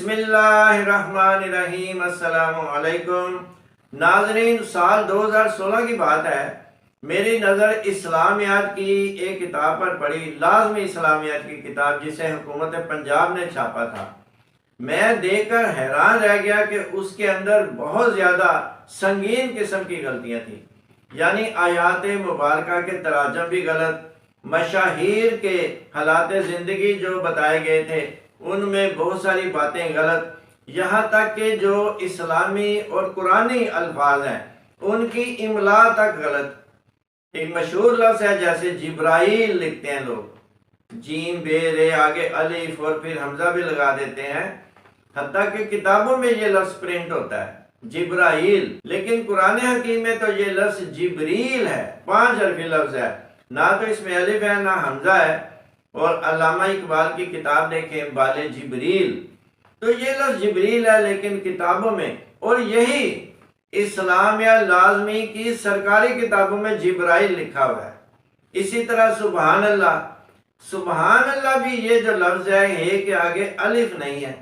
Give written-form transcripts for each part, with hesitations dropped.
بسم اللہ الرحمن الرحیم۔ السلام علیکم ناظرین، سال 2016 کی بات ہے، میری نظر اسلامیات کی ایک کتاب پر پڑی، لازمی اسلامیات کی کتاب جسے حکومت پنجاب نے چھاپا تھا۔ میں دیکھ کر حیران رہ گیا کہ اس کے اندر بہت زیادہ سنگین قسم کی غلطیاں تھیں، یعنی آیات مبارکہ کے تراجم بھی غلط، مشاہیر کے حالات زندگی جو بتائے گئے تھے ان میں بہت ساری باتیں غلط، یہاں تک کہ جو اسلامی اور قرآنی الفاظ ہیں ان کی املا تک غلط۔ ایک مشہور لفظ ہے جیسے جبرائیل لکھتے ہیں لوگ، جیم بے رے آگے الف اور پھر حمزہ بھی لگا دیتے ہیں، حتیٰ کہ کتابوں میں یہ لفظ پرنٹ ہوتا ہے جبرائیل، لیکن قرآن حکیم میں تو یہ لفظ جبریل ہے، 5 حرفی لفظ ہے، نہ تو اس میں الف ہے نہ حمزہ ہے۔ اور علامہ اقبال کی کتاب دیکھیں بال جبریل، تو یہ لفظ جبریل ہے لیکن کتابوں میں، اور یہی اسلامیہ لازمی کی سرکاری کتابوں میں جبرائیل لکھا ہوا ہے۔ اسی طرح سبحان اللہ، سبحان اللہ بھی یہ جو لفظ ہے یہ کہ آگے الف نہیں ہے،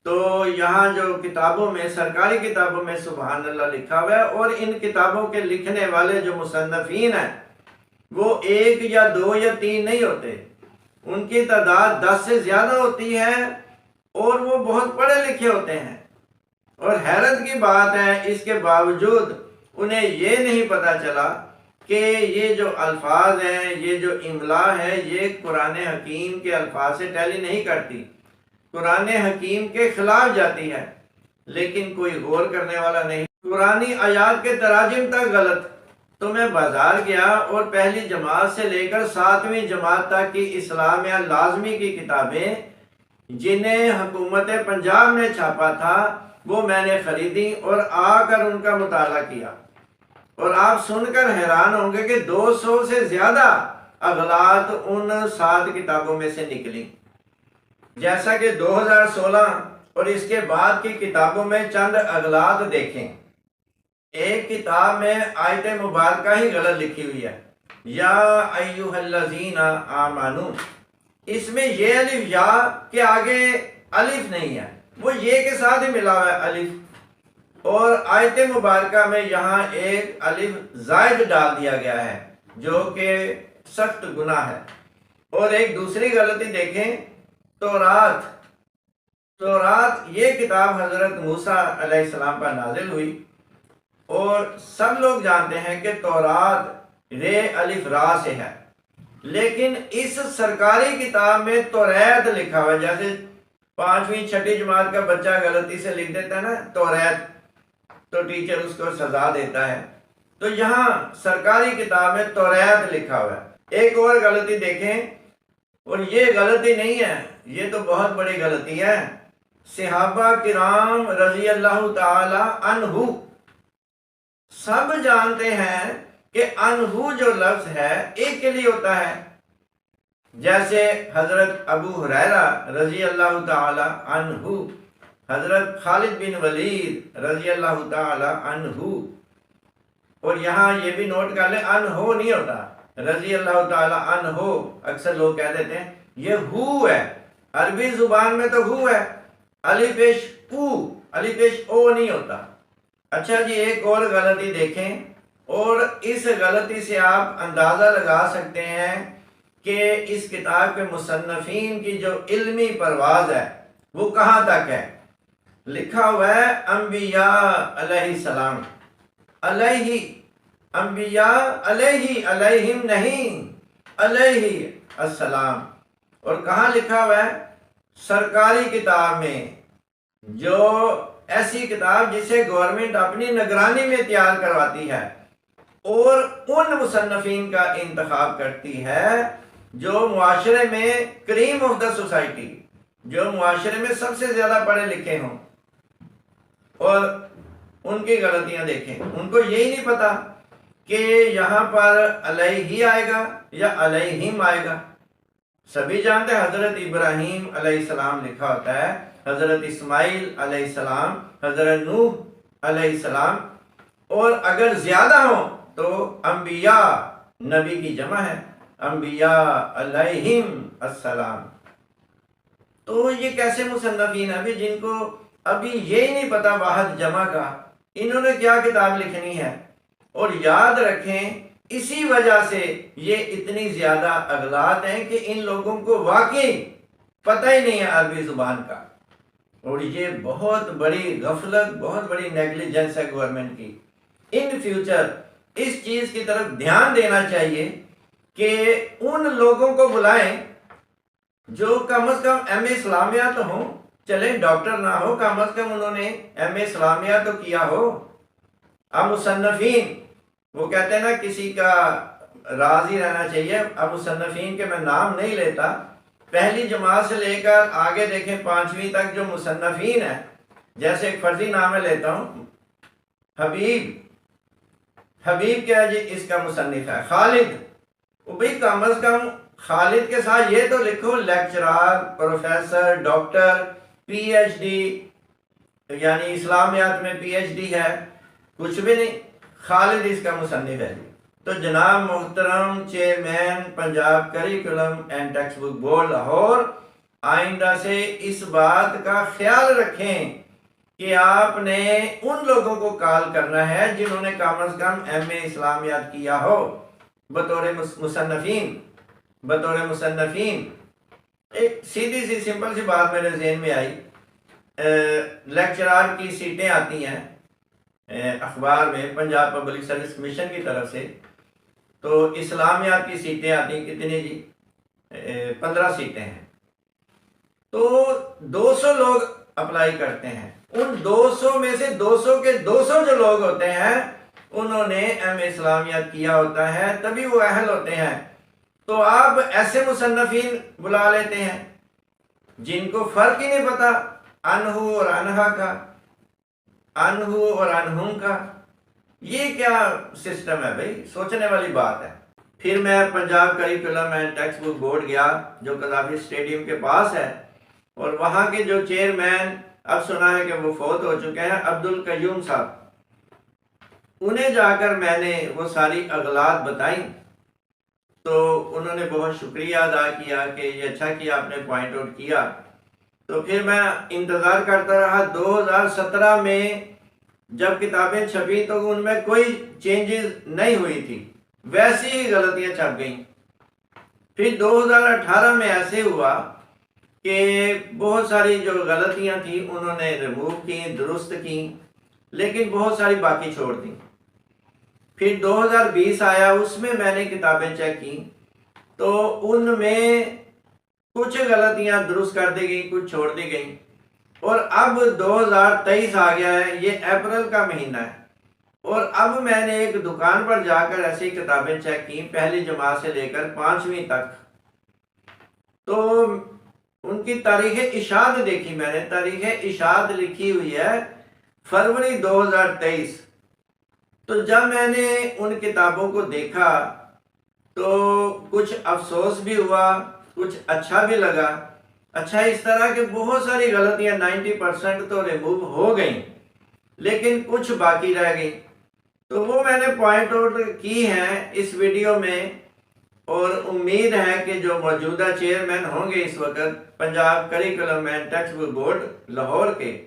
تو یہاں جو کتابوں میں سرکاری کتابوں میں سبحان اللہ لکھا ہوا ہے، اور ان کتابوں کے لکھنے والے جو مصنفین ہیں وہ 1 یا 2 یا 3 نہیں ہوتے، ان کی تعداد 10 سے زیادہ ہوتی ہے، اور وہ بہت پڑھے لکھے ہوتے ہیں، اور حیرت کی بات ہے اس کے باوجود انہیں یہ نہیں پتا چلا کہ یہ جو الفاظ ہیں، یہ جو املا ہے، یہ قرآن حکیم کے الفاظ سے ٹیلی نہیں کرتی، قرآن حکیم کے خلاف جاتی ہے، لیکن کوئی غور کرنے والا نہیں۔ قرآنی آیات کے تراجم تک غلط۔ تو میں بازار گیا اور پہلی جماعت سے لے کر 7ویں جماعت تک کی اسلامیہ لازمی کی کتابیں جنہیں حکومت پنجاب نے چھاپا تھا وہ میں نے خریدی اور آ کر ان کا مطالعہ کیا، اور آپ سن کر حیران ہوں گے کہ 200 سے زیادہ اغلاط ان 7 کتابوں میں سے نکلی۔ جیسا کہ 2016 اور اس کے بعد کی کتابوں میں چند اغلاط دیکھیں۔ ایک کتاب میں آیت مبارکہ ہی غلط لکھی ہوئی ہے، یا ایھا الذین آمنو، اس میں یہ الف یا کے آگے الف نہیں ہے، وہ یہ کے ساتھ ہی ملا ہوا ہے الف، اور آیت مبارکہ میں یہاں ایک الف زائد ڈال دیا گیا ہے جو کہ سخت گناہ ہے۔ اور ایک دوسری غلطی دیکھیں، تورات یہ کتاب حضرت موسیٰ علیہ السلام پر نازل ہوئی، اور سب لوگ جانتے ہیں کہ تورات رے الف را سے ہے، لیکن اس سرکاری کتاب میں توریت لکھا ہوا ہے، جیسے 5ویں 6ٹھی جماعت کا بچہ غلطی سے لکھ دیتا ہے نا توریت، تو ٹیچر اس کو سزا دیتا ہے، تو یہاں سرکاری کتاب میں توریت لکھا ہوا ہے۔ ایک اور غلطی دیکھیں، اور یہ غلطی نہیں ہے، یہ تو بہت بڑی غلطی ہے۔ صحابہ کرام رضی اللہ تعالی عنہ سب جانتے ہیں کہ انہو جو لفظ ہے ایک کے لیے ہوتا ہے، جیسے حضرت ابو ہریرہ رضی اللہ تعالی عنہ، حضرت خالد بن ولید رضی اللہ تعالی عنہ، اور یہاں یہ بھی نوٹ کر لیں انہو نہیں ہوتا، رضی اللہ تعالی عنہ اکثر لوگ کہہ دیتے ہیں یہ ہو ہے، عربی زبان میں تو ہو ہے، الف پیش او، الف پیش او نہیں ہوتا۔ اچھا جی، ایک اور غلطی دیکھیں، اور اس غلطی سے آپ اندازہ لگا سکتے ہیں کہ اس کتاب کے مصنفین کی جو علمی پرواز ہے وہ کہاں تک ہے۔ لکھا ہوا ہے انبیاء علیہ السلام، علیہ، انبیاء علیہ، علیہم نہیں، علیہ السلام، اور کہاں لکھا ہوا ہے؟ سرکاری کتاب میں، جو ایسی کتاب جسے گورنمنٹ اپنی نگرانی میں تیار کرواتی ہے، اور ان مصنفین کا انتخاب کرتی ہے جو معاشرے میں کریم آف دا سوسائٹی، جو معاشرے میں سب سے زیادہ پڑھے لکھے ہوں، اور ان کی غلطیاں دیکھیں، ان کو یہی نہیں پتا کہ یہاں پر علیہ آئے گا یا علیہم آئے گا۔ سبھی جانتے ہیں حضرت ابراہیم علیہ السلام لکھا ہوتا ہے، حضرت اسماعیل علیہ السلام، حضرت نوح علیہ السلام، اور اگر زیادہ ہوں تو انبیاء، نبی کی جمع ہے، انبیاء علیہم السلام۔ تو یہ کیسے مصنفین ہیں ابھی جن کو ابھی یہی نہیں پتا واحد جمع کا، انہوں نے کیا کتاب لکھنی ہے؟ اور یاد رکھیں اسی وجہ سے یہ اتنی زیادہ اغلاط ہیں کہ ان لوگوں کو واقعی پتہ ہی نہیں ہے عربی زبان کا، اور یہ بہت بڑی غفلت، بہت بڑی نیگلیجنس ہے گورنمنٹ کی۔ ان فیوچر اس چیز کی طرف دھیان دینا چاہیے کہ ان لوگوں کو بلائیں جو کم از کم ایم اے اسلامیہ تو ہوں، چلے ڈاکٹر نہ ہو، کم از کم انہوں نے ایم اے اسلامیہ تو کیا ہو۔ اب مصنفین، وہ کہتے ہیں نا کسی کا راز ہی رہنا چاہیے، اب مصنفین کے میں نام نہیں لیتا، پہلی جماعت سے لے کر آگے دیکھیں 5ویں تک جو مصنفین ہیں، جیسے ایک فرضی نام میں لیتا ہوں، حبیب کیا جی اس کا مصنف ہے، خالد، وہ بھئی کم از کم خالد کے ساتھ یہ تو لکھو lecturer, professor, doctor, P H D, یعنی اسلامیات میں پی ایچ ڈی ہے، کچھ بھی نہیں، خالد اس کا مصنف ہے۔ تو جناب محترم chairman Punjab curriculum and text book board Lahore, آئندہ سے اس بات کا خیال رکھیں کہ آپ نے ان لوگوں کو کال کرنا ہے جنہوں نے کم از کم ایم اے اسلامیات کیا ہو بطور مصنفین۔ ایک سیدھی سی سمپل سی بات میرے ذہن میں آئی، لیکچرار کی سیٹیں آتی ہیں اخبار میں پنجاب پبلک سروس کمیشن کی طرف سے، تو اسلامیات کی سیٹیں آتی ہیں کتنی جی؟ 15 سیٹیں ہیں، تو 200 لوگ اپلائی کرتے ہیں، ان 200 میں سے 200 کے 200 جو لوگ ہوتے ہیں انہوں نے ایم اے اسلامیات کیا ہوتا ہے، تبھی وہ اہل ہوتے ہیں۔ تو آپ ایسے مصنفین بلا لیتے ہیں جن کو فرق ہی نہیں پتا انہو اور انہا کا، انہو اور انہم کا، یہ کیا سسٹم ہے بھائی؟ سوچنے والی بات ہے۔ پھر میں Punjab curriculum and text book board گیا جو قذافی اسٹیڈیم کے پاس ہے، اور وہاں کے جو چیئرمین، اب سنا ہے کہ وہ فوت ہو چکے ہیں، عبدالقیوم صاحب، انہیں جا کر میں نے وہ ساری اغلاط بتائیں تو انہوں نے بہت شکریہ ادا کیا کہ یہ اچھا کیا آپ نے پوائنٹ آؤٹ کیا۔ تو پھر میں انتظار کرتا رہا، 2017 میں جب کتابیں چھپی تو ان میں کوئی چینجز نہیں ہوئی تھی، ویسی ہی غلطیاں چھپ گئیں۔ پھر 2018 میں ایسے ہوا کہ بہت ساری جو غلطیاں تھیں انہوں نے ریموو کی، درست کی، لیکن بہت ساری باقی چھوڑ دیں۔ پھر 2020 آیا، اس میں نے کتابیں چیک کی تو ان میں کچھ غلطیاں درست کر دی گئی، کچھ چھوڑ دی گئی، اور اب 2023 آ گیا ہے، یہ اپریل کا مہینہ ہے، اور اب میں نے ایک دکان پر جا کر ایسی کتابیں چیک کی پہلی جماعت سے لے کر 5ویں تک، تو ان کی تاریخ اشاعت دیکھی میں نے، تاریخ اشاعت لکھی ہوئی ہے فروری 2023۔ تو جب میں نے ان کتابوں کو دیکھا تو کچھ افسوس بھی ہوا، کچھ اچھا بھی لگا۔ اچھا اس طرح کہ بہت ساری غلطیاں 90% تو ریموو ہو گئیں، لیکن کچھ باقی رہ گئی، تو وہ میں نے پوائنٹ آؤٹ کی ہیں اس ویڈیو میں، اور امید ہے کہ جو موجودہ چیئرمین ہوں گے اس وقت Punjab curriculum and text book board Lahore کے،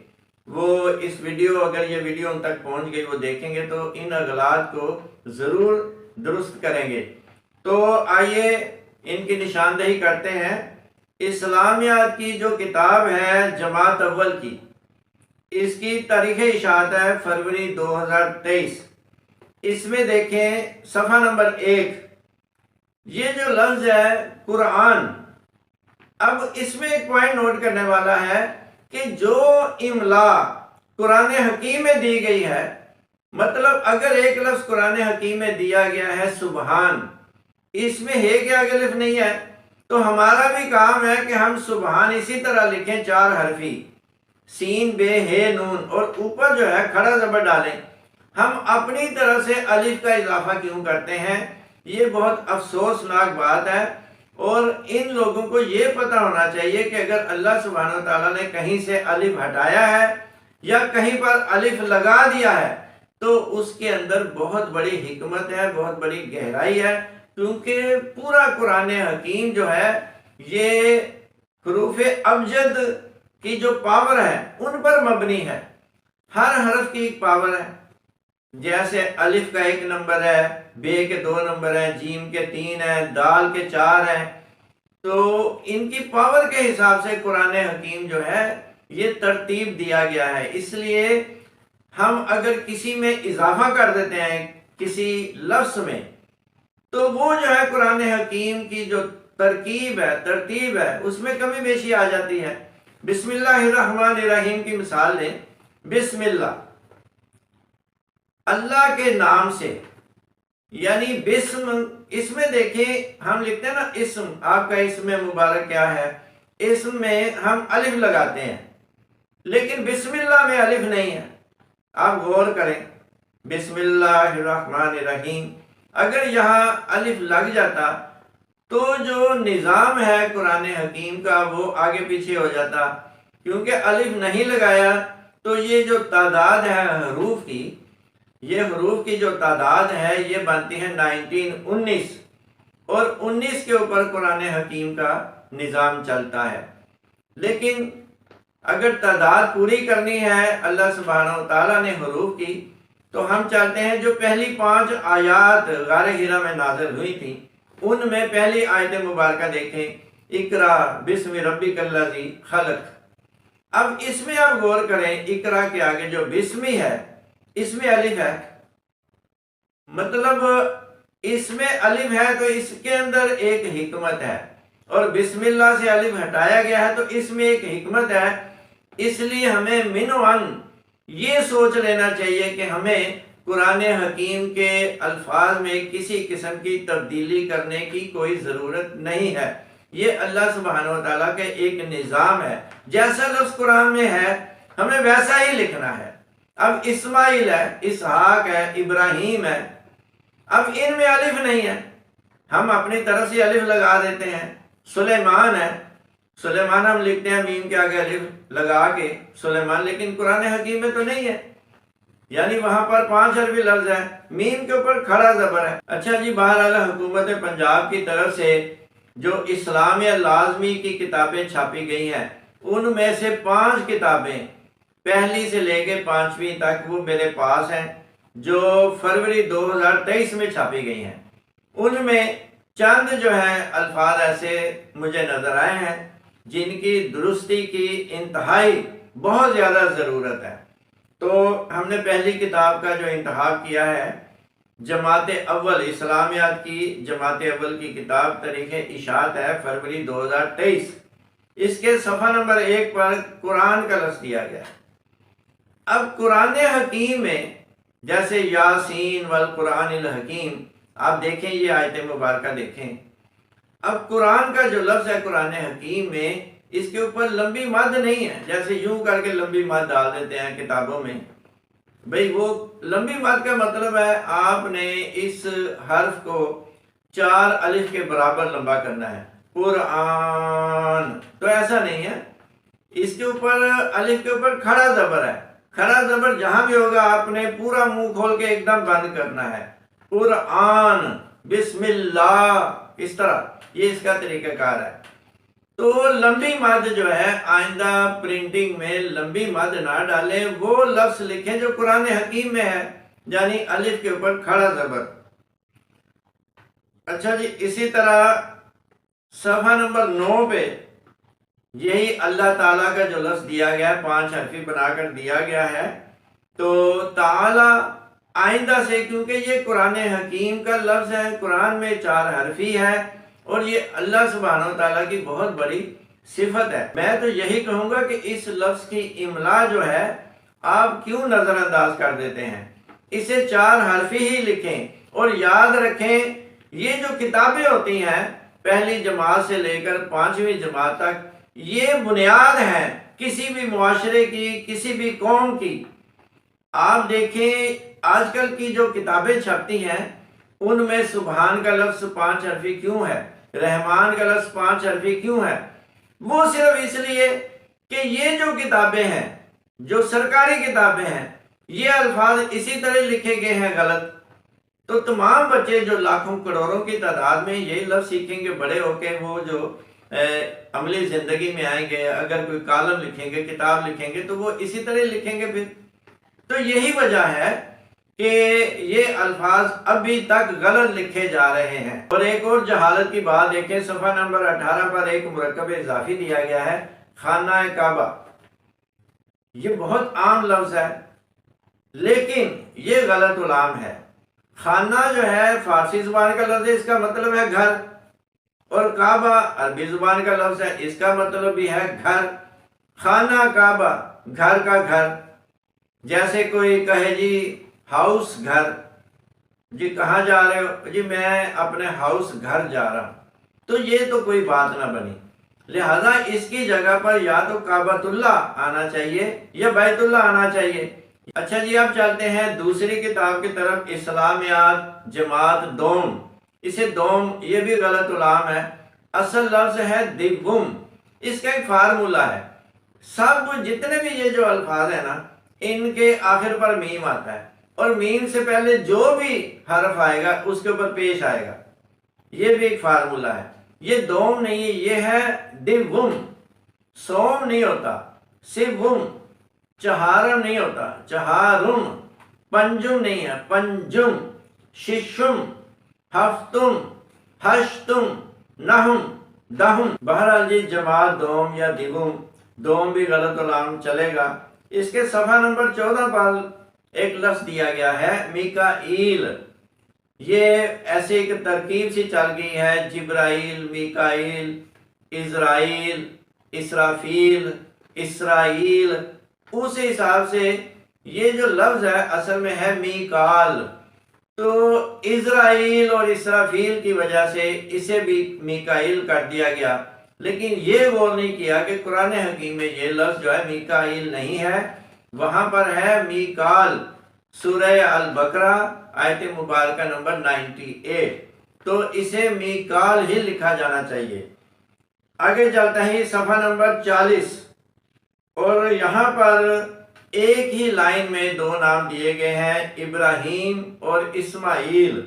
وہ اس ویڈیو، اگر یہ ویڈیو ان تک پہنچ گئی، وہ دیکھیں گے تو ان اغلاط کو ضرور درست کریں گے۔ تو آئیے ان کی نشاندہی کرتے ہیں۔ اسلامیات کی جو کتاب ہے جماعت اول کی، اس کی تاریخ اشاعت ہے فروری 2023۔ اس میں دیکھیں صفحہ نمبر 1، یہ جو لفظ ہے قرآن، اب اس میں ایک پوائنٹ نوٹ کرنے والا ہے کہ جو املا قرآن حکیم میں دی گئی ہے، مطلب اگر ایک لفظ قرآن حکیم میں دیا گیا ہے سبحان، اس میں ہے کہ الف نہیں ہے، تو ہمارا بھی کام ہے کہ ہم سبحان اسی طرح لکھیں 4 حرفی، سین بے ہے نون، اور اوپر جو ہے کھڑا زبر ڈالیں۔ ہم اپنی طرف سے الف کا اضافہ کیوں کرتے ہیں؟ یہ بہت افسوسناک بات ہے، اور ان لوگوں کو یہ پتہ ہونا چاہیے کہ اگر اللہ سبحانہ وتعالیٰ نے کہیں سے الف ہٹایا ہے یا کہیں پر الف لگا دیا ہے تو اس کے اندر بہت بڑی حکمت ہے، بہت بڑی گہرائی ہے، کیونکہ پورا قرآن حکیم جو ہے یہ حروف ابجد کی جو پاور ہے ان پر مبنی ہے، ہر حرف کی ایک پاور ہے، جیسے الف کا 1 نمبر ہے، بے کے 2 نمبر ہیں، جیم کے 3 ہیں، دال کے 4 ہیں، تو ان کی پاور کے حساب سے قرآن حکیم جو ہے یہ ترتیب دیا گیا ہے۔ اس لیے ہم اگر کسی میں اضافہ کر دیتے ہیں کسی لفظ میں، تو وہ جو ہے قرآن حکیم کی جو ترکیب ہے، ترتیب ہے، اس میں کمی بیشی آ جاتی ہے۔ بسم اللہ الرحمن الرحیم کی مثال لیں، بسم اللہ، اللہ کے نام سے، یعنی بسم، اس میں دیکھیں ہم لکھتے ہیں نا اسم، آپ کا اسم مبارک کیا ہے، اسم میں ہم الف لگاتے ہیں، لیکن بسم اللہ میں الف نہیں ہے۔ آپ غور کریں، بسم اللہ الرحمن الرحیم، اگر یہاں الف لگ جاتا تو جو نظام ہے قرآن حکیم کا وہ آگے پیچھے ہو جاتا، کیونکہ الف نہیں لگایا تو یہ جو تعداد ہے حروف کی، یہ حروف کی جو تعداد ہے یہ بنتی ہے 19 اور 19 کے اوپر قرآن حکیم کا نظام چلتا ہے۔ لیکن اگر تعداد پوری کرنی ہے اللہ سبحانہ و تعالیٰ نے حروف کی، تو ہم چاہتے ہیں جو پہلی 5 آیات غار حرا میں نازل ہوئی تھیں، ان میں پہلی آیت مبارکہ دیکھیں، اقرا بسم ربک الذی خلق۔ اب اس میں آپ غور کریں، اقرا کے آگے جو بسمی ہے اس میں الف ہے، مطلب اس میں الف ہے تو اس کے اندر ایک حکمت ہے، اور بسم اللہ سے الف ہٹایا گیا ہے تو اس میں ایک حکمت ہے۔ اس لیے ہمیں منوان یہ سوچ لینا چاہیے کہ ہمیں قرآن حکیم کے الفاظ میں کسی قسم کی تبدیلی کرنے کی کوئی ضرورت نہیں ہے، یہ اللہ سبحانہ و تعالیٰ کا ایک نظام ہے، جیسا لفظ قرآن میں ہے ہمیں ویسا ہی لکھنا ہے۔ اب اسماعیل ہے، اسحاق ہے، ابراہیم ہے، اب ان میں الف نہیں ہے، ہم اپنی طرف سے الف لگا دیتے ہیں۔ سلیمان ہے، سلیمان ہم لکھتے ہیں میم کے آگے الف لگا کے سلیمان، لیکن قرآن حکیم میں تو نہیں ہے، یعنی وہاں پر 5 حرفی لفظ ہے، میم کے اوپر کھڑا زبر ہے۔ اچھا جی، بہرحال حکومت پنجاب کی طرف سے جو اسلامیہ لازمی کی کتابیں چھاپی گئی ہیں، ان میں سے 5 کتابیں پہلی سے لے کے 5ویں تک وہ میرے پاس ہیں، جو فروری 2023 میں چھاپی گئی ہیں۔ ان میں چند جو ہیں الفاظ ایسے مجھے نظر آئے ہیں جن کی درستی کی انتہائی بہت زیادہ ضرورت ہے، تو ہم نے پہلی کتاب کا جو انتخاب کیا ہے جماعت اول، اسلامیات کی جماعت اول کی کتاب، تاریخ اشاعت ہے فروری 2023۔ اس کے صفحہ نمبر 1 پر قرآن کا لفظ دیا گیا ہے۔ اب قرآن حکیم میں جیسے یاسین والقرآن الحکیم، آپ دیکھیں یہ آیت مبارکہ دیکھیں، اب قرآن کا جو لفظ ہے قرآن حکیم میں، اس کے اوپر لمبی مد نہیں ہے، جیسے یوں کر کے لمبی مد ڈال دیتے ہیں کتابوں میں، بھئی وہ لمبی مد کا مطلب ہے آپ نے اس حرف کو 4 الف کے برابر لمبا کرنا ہے، قرآن، تو ایسا نہیں ہے، اس کے اوپر الف کے اوپر کھڑا زبر ہے، کھڑا زبر جہاں بھی ہوگا آپ نے پورا منہ کھول کے ایک دم بند کرنا ہے، قرآن، بسم اللہ، اس طرح یہ اس کا طریقہ کار ہے۔ تو لمبی مد جو ہے آئندہ پرنٹنگ میں لمبی مد نہ ڈالیں، وہ لفظ لکھیں جو قرآن حکیم میں ہے، یعنی الف کے اوپر کھڑا زبر۔ اچھا جی، اسی طرح صفحہ نمبر 9 پہ یہی اللہ تعالیٰ کا جو لفظ دیا گیا ہے 5 حرفی بنا کر دیا گیا ہے، تو تعالیٰ آئندہ سے، کیونکہ یہ قرآن حکیم کا لفظ ہے، قرآن میں 4 حرفی ہے اور یہ اللہ سبحانہ و تعالیٰ کی بہت بڑی صفت ہے، میں تو یہی کہوں گا کہ اس لفظ کی املا جو ہے آپ کیوں نظر انداز کر دیتے ہیں، اسے 4 حرفی ہی لکھیں، اور یاد رکھیں یہ جو کتابیں ہوتی ہیں پہلی جماعت سے لے کر 5ویں جماعت تک، یہ بنیاد ہے کسی بھی معاشرے کی، کسی بھی قوم کی۔ آپ دیکھیں آج کل کی جو کتابیں چھپتی ہیں ان میں سبحان کا لفظ 5 حرفی کیوں ہے، رحمان کا لفظ 5 حرفی کیوں ہے؟ وہ صرف اس لیے کہ یہ جو کتابیں ہیں، جو سرکاری کتابیں ہیں، یہ الفاظ اسی طرح لکھے گئے ہیں غلط، تو تمام بچے جو لاکھوں کروڑوں کی تعداد میں یہی لفظ سیکھیں گے بڑے ہو کے، وہ جو عملی زندگی میں آئیں گے، اگر کوئی کالم لکھیں گے، کتاب لکھیں گے، تو وہ اسی طرح لکھیں گے پھر۔ تو یہی وجہ ہے کہ یہ الفاظ ابھی تک غلط لکھے جا رہے ہیں۔ اور ایک اور جہالت کی بات دیکھیں، صفحہ نمبر 18 پر ایک مرکب اضافی دیا گیا ہے، خانہ کعبہ۔ یہ بہت عام لفظ ہے لیکن یہ غلط علام ہے۔ خانہ جو ہے فارسی زبان کا لفظ ہے، اس کا مطلب ہے گھر، اور کعبہ عربی زبان کا لفظ ہے، اس کا مطلب بھی ہے گھر۔ خانہ کعبہ، گھر کا گھر۔ جیسے کوئی کہے جی ہاؤس گھر، جی کہاں جا رہے ہو؟ جی میں اپنے ہاؤس گھر جا رہا ہوں، تو یہ تو کوئی بات نہ بنی۔ لہذا اس کی جگہ پر یا تو کعبۃ اللہ آنا چاہیے یا بیت اللہ آنا چاہیے۔ اچھا جی، اب چلتے ہیں دوسری کتاب کی طرف، اسلامیات جماعت دوم۔ اسے دوم یہ بھی غلط علام ہے، اصل لفظ ہے دیوم۔ اس کا ایک فارمولہ ہے، سب جتنے بھی یہ جو الفاظ ہیں نا، ان کے آخر پر میم آتا ہے، اور میم سے پہلے جو بھی حرف آئے گا اس کے اوپر پیش آئے گا۔ یہ بھی ایک فارمولہ ہے۔ یہ دوم نہیں ہے، یہ ہے دیوم۔ سوم نہیں ہوتا، سوم۔ چہارم نہیں ہوتا، چہارم۔ پنجم نہیں ہے، پنجم۔ ششم، ہفتم، ہشتم، نہم، دہم۔ بہرحال جی جماعت دوم یا دیوم، دوم بھی غلط علام چلے گا۔ اس کے صفحہ نمبر 14 پر ایک لفظ دیا گیا ہے، میکائیل۔ یہ ایسی ایک ترکیب سی چل گئی ہے، جبرائیل، میکائیل، اسرائیل، اسرافیل، اسرائیل۔ اس حساب سے یہ جو لفظ ہے اصل میں ہے میکال، تو اسرائیل اور اسرافیل کی وجہ سے اسے بھی میکائیل کر دیا گیا، لیکن یہ غور نہیں کیا کہ قرآن حکیم میں یہ لفظ جو ہے میکائیل نہیں ہے، وہاں پر ہے میکال۔ سورہ البقرہ آیت مبارکہ نمبر 98، تو اسے میکال ہی لکھا جانا چاہیے۔ آگے چلتا ہے صفحہ نمبر 40، اور یہاں پر ایک ہی لائن میں دو نام دیے گئے ہیں، ابراہیم اور اسماعیل۔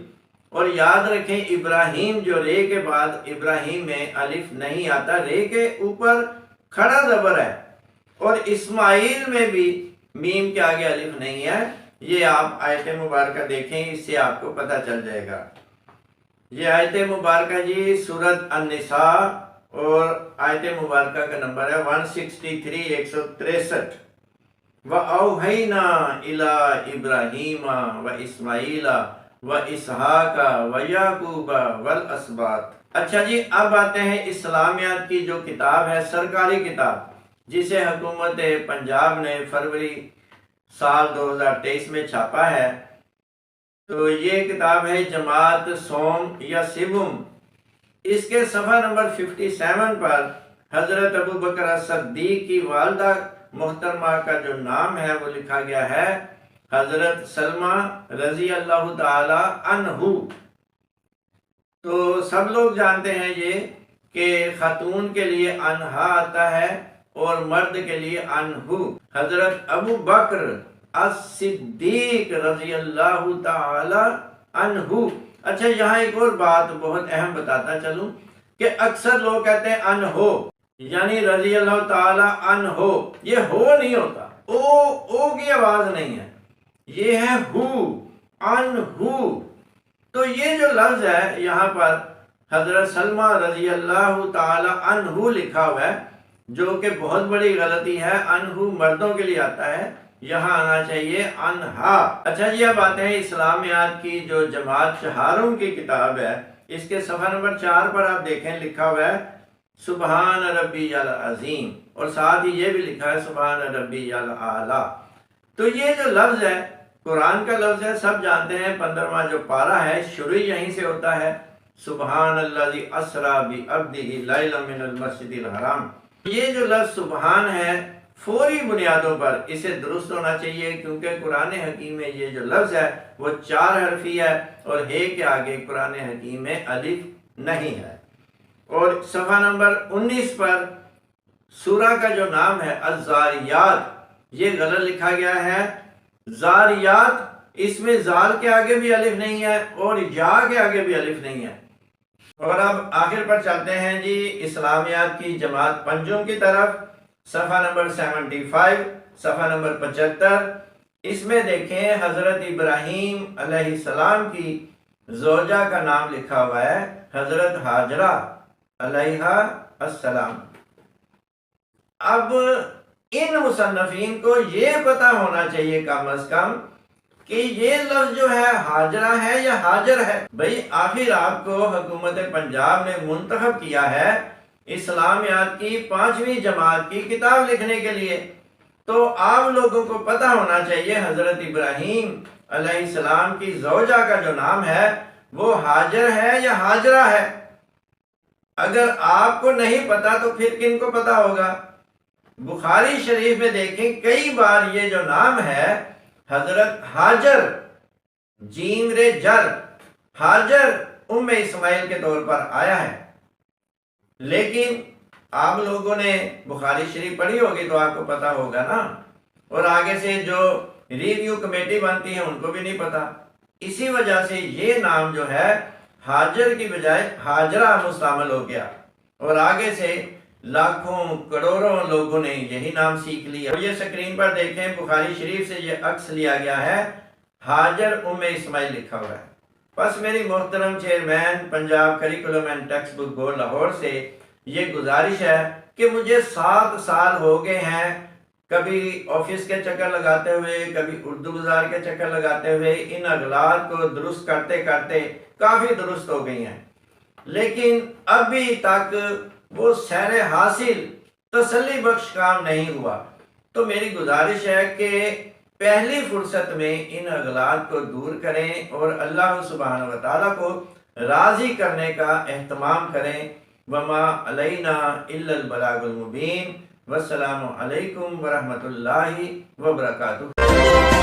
اور یاد رکھیں ابراہیم جو رے کے بعد ابراہیم میں الف نہیں آتا، رے کے اوپر کھڑا زبر ہے، اور اسماعیل میں بھی میم کے آگے الف نہیں ہے۔ یہ آپ آیت مبارکہ دیکھیں، اس سے آپ کو پتہ چل جائے گا۔ یہ آیت مبارکہ جی سورۃ النساء، اور آیت مبارکہ کا نمبر ہے 163، 163۔ وَأَوْحَيْنَا إِلَىٰ إِبْرَاهِيمَ وَإِسْمَاعِيلَ وَإِسْحَاقَ وَيَعْقُوبَ وَالْأَسْبَاطِ۔ اچھا جی، اب آتے ہیں اسلامیات کی جو کتاب ہے، سرکاری کتاب، جسے حکومت پنجاب نے فروری سال 2023 میں چھاپا ہے۔ تو یہ کتاب ہے جماعت سوم یا سوم۔ اس کے صفحہ نمبر 57 پر حضرت ابو بکر صدیق کی والدہ محترمہ کا جو نام ہے وہ لکھا گیا ہے، حضرت سلمہ رضی اللہ تعالی عنہ۔ تو سب لوگ جانتے ہیں یہ کہ خاتون کے لیے انہا آتا ہے اور مرد کے لیے انہو۔ حضرت ابو بکر الصدیق رضی اللہ تعالی عنہ۔ اچھا، یہاں ایک اور بات بہت اہم بتاتا چلوں کہ اکثر لوگ کہتے ہیں انہو، یعنی رضی اللہ تعالی عنہ۔ یہ ہو نہیں ہوتا، او کی آواز نہیں ہے، یہ ہے ہو، انہو۔ تو یہ جو لفظ ہے یہاں پر حضرت سلمہ رضی اللہ تعالی عنہ لکھا ہوا ہے، جو کہ بہت بڑی غلطی ہے۔ انہو مردوں کے لیے آتا ہے، یہاں آنا چاہیے انہا۔ اچھا جی، اب آتے ہیں اسلامیات کی جو جماعت چہارم کی کتاب ہے، اس کے صفحہ نمبر 4 پر آپ دیکھیں لکھا ہوا ہے سبحان ربی العظیم، اور ساتھ ہی یہ بھی لکھا ہے سبحان ربی الاعلی۔ تو یہ جو لفظ ہے قرآن کا لفظ ہے، سب جانتے ہیں 15واں جو پارہ ہے شروع یہیں سے ہوتا ہے، سبحان الذی اسری بعبدہ لیلا من المسجد الحرام۔ یہ جو لفظ سبحان ہے فوری بنیادوں پر اسے درست ہونا چاہیے، کیونکہ قرآن حکیم میں یہ جو لفظ ہے وہ 4 حرفی ہے، اور ہے کے آگے قرآن حکیم میں الف نہیں ہے۔ اور صفحہ نمبر 19 پر سورہ کا جو نام ہے الزاریات، یہ غلط لکھا گیا ہے زاریات۔ اس میں زال کے آگے بھی الف نہیں ہے اور یا کے آگے بھی الف نہیں ہے، اور اب آخر پر چلتے ہیں جی اسلامیات کی جماعت پنجم کی طرف، صفحہ نمبر 75، صفحہ نمبر 75۔ اس میں دیکھیں حضرت ابراہیم علیہ السلام کی زوجہ کا نام لکھا ہوا ہے، حضرت ہاجرہ علیہ السلام۔ اب ان مصنفین کو یہ پتہ ہونا چاہیے کم از کم کہ یہ لفظ جو ہے ہاجرہ ہے یا ہاجر ہے۔ بھئی آخر آپ کو حکومت پنجاب نے منتخب کیا ہے اسلامیات کی 5ویں جماعت کی کتاب لکھنے کے لیے، تو آپ لوگوں کو پتہ ہونا چاہیے حضرت ابراہیم علیہ السلام کی زوجہ کا جو نام ہے وہ ہاجر ہے یا ہاجرہ ہے۔ اگر آپ کو نہیں پتا تو پھر کن کو پتا ہوگا؟ بخاری شریف میں دیکھیں کئی بار یہ جو نام ہے حضرت ہاجر، جیم رے جر، ہاجر ام اسماعیل کے طور پر آیا ہے، لیکن آپ لوگوں نے بخاری شریف پڑھی ہوگی تو آپ کو پتا ہوگا نا، اور آگے سے جو ریویو کمیٹی بنتی ہے ان کو بھی نہیں پتا۔ اسی وجہ سے یہ نام جو ہے ہاجر کی بجائے ہاجرہ مستعمل ہو گیا، اور آگے سے لاکھوں کروڑوں لوگوں نے یہی نام سیکھ لیا۔ یہ سکرین پر دیکھیں بخاری شریف سے یہ عکس لیا گیا ہے، ہاجر ام اسماعیل لکھا ہوا ہے۔ بس میری محترم chairman Punjab curriculum and text book board Lahore سے یہ گزارش ہے کہ مجھے 7 سال ہو گئے ہیں کبھی آفس کے چکر لگاتے ہوئے، کبھی اردو بازار کے چکر لگاتے ہوئے، ان اغلاط کو درست کرتے کرتے کافی درست ہو گئی ہیں، لیکن ابھی تک وہ سیر حاصل تسلی بخش کام نہیں ہوا۔ تو میری گزارش ہے کہ پہلی فرصت میں ان اغلاط کو دور کریں اور اللہ سبحانہ وتعالیٰ کو راضی کرنے کا اہتمام کریں۔ وما علینا الا البلاغ المبین۔ والسلام علیکم ورحمۃ اللہ وبرکاتہ۔